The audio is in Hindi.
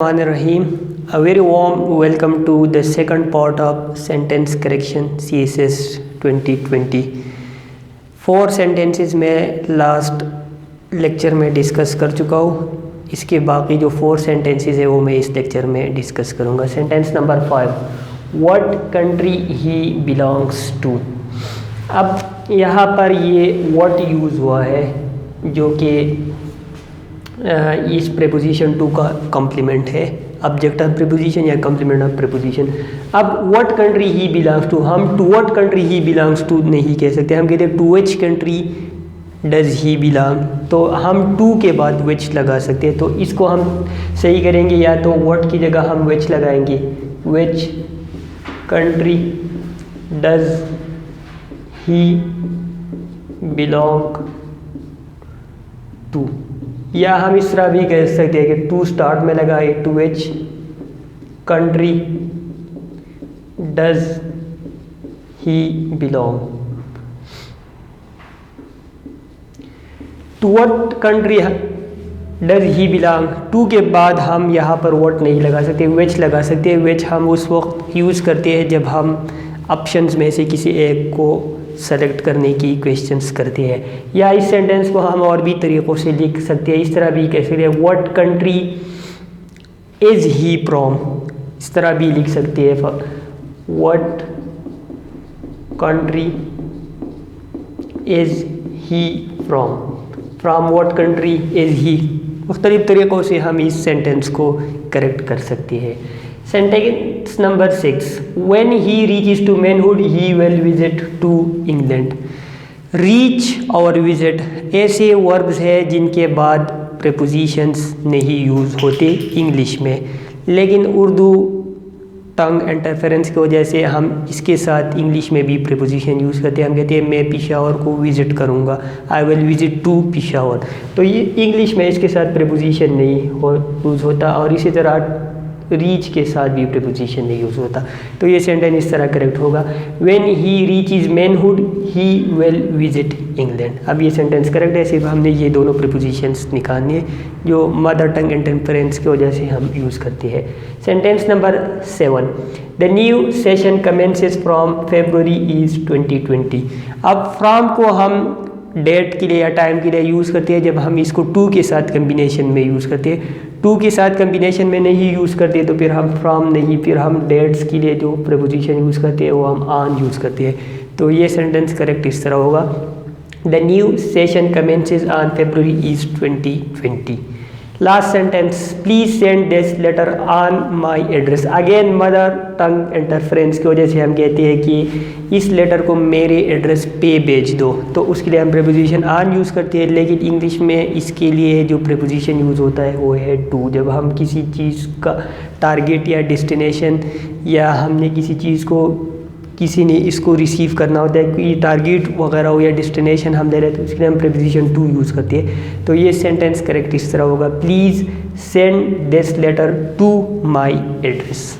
Rahim. A very warm welcome to the second part of sentence correction CSS 2020. 4 sentences में लास्ट लेक्चर में डिस्कस कर चुका हूँ। इसके बाकी जो 4 sentences है वो मैं इस लेक्चर में डिस्कस करूँगा। Sentence number 5, what country he belongs to. अब यहाँ पर ये व्हाट यूज़ हुआ है जो कि इस प्रेपोजिशन टू का कॉम्प्लीमेंट है, ऑब्जेक्ट ऑफ प्रेपोजिशन या कॉम्प्लीमेंट ऑफ प्रेपोजिशन। अब what country he belongs to, हम to what country he belongs to नहीं कह सकते, हम कहते हैं to which country does he belong, तो हम टू के बाद विच लगा सकते हैं। तो इसको हम सही करेंगे, या तो व्हाट की जगह हम विच लगाएंगे, which country does he belong to, या हम इस तरह भी कह सकते हैं कि टू स्टार्ट में लगाए, to which country does he belong, to what country does he belong. To के बाद हम यहाँ पर व्हाट नहीं लगा सकते, विच लगा सकते हैं। विच हम उस वक्त यूज़ करते हैं जब हम ऑप्शंस में से किसी एक को सेलेक्ट करने की क्वेश्चंस करते हैं। या इस सेंटेंस को हम और भी तरीक़ों से लिख सकते हैं, इस तरह भी कह सकते हैं what country is he from, इस तरह भी लिख सकते हैं what country is he from, from what country is he. मुख्तलिफ तरीक़ों से हम इस सेंटेंस को करेक्ट कर सकते हैं। Sentence number 6, when he reaches to manhood he will visit to England. Reach और विजिट ऐसे वर्ब्स हैं जिनके बाद प्रेपोजिशंस नहीं यूज़ होते इंग्लिश में, लेकिन उर्दू टंग इंटरफेरेंस की वजह से हम इसके साथ इंग्लिश में भी प्रेपोजिशन यूज़ करते हैं। हम कहते हैं मैं पेशावर को विज़िट करूँगा, I will visit to Peshawar, तो ये इंग्लिश में इसके साथ प्रेपोजिशन नहीं यूज़ होता, और इसी तरह रीच के साथ भी प्रेपोजिशन नहीं यूज़ होता। तो ये सेंटेंस इस तरह करेक्ट होगा, when he reaches manhood he will visit England. अब ये सेंटेंस करेक्ट है, सिर्फ हमने ये दोनों प्रेपोजिशंस निकालने जो मदर टंग इंटरफेरेंस की वजह से हम यूज़ करते हैं। Sentence number 7, the new session commences from February is 2020। अब फ्रॉम को हम डेट के लिए या टाइम के लिए यूज़ करते हैं जब हम इसको टू के साथ कम्बिनेशन में यूज़ करते हैं। टू के साथ कम्बिनेशन में नहीं यूज़ करते तो फिर हम फ्रॉम नहीं, फिर हम डेट्स के लिए जो प्रेपोजिशन यूज़ करते हैं वो हम ऑन यूज़ करते हैं। तो ये सेंटेंस करेक्ट इस तरह होगा, the new session commences on February is 2020। Last sentence, please send this later on my address. Again mother tongue interference की वजह से हम कहते हैं कि इस लेटर को मेरे एड्रेस पे भेज दो, तो उसके लिए हम प्रेपोजिशन ऑन यूज़ करते हैं, लेकिन इंग्लिश में इसके लिए जो प्रेपोजिशन यूज़ होता है वो है टू। जब हम किसी चीज़ का टारगेट या डेस्टिनेशन, या हमने किसी चीज़ को किसी ने इसको रिसीव करना होता है, कोई टारगेट वगैरह हो या डेस्टिनेशन हम ले रहे हैं, तो उसके लिए हम प्रेपोजिशन टू यूज़ करते हैं। तो ये सेंटेंस करेक्ट इस तरह होगा, please send this letter to my address.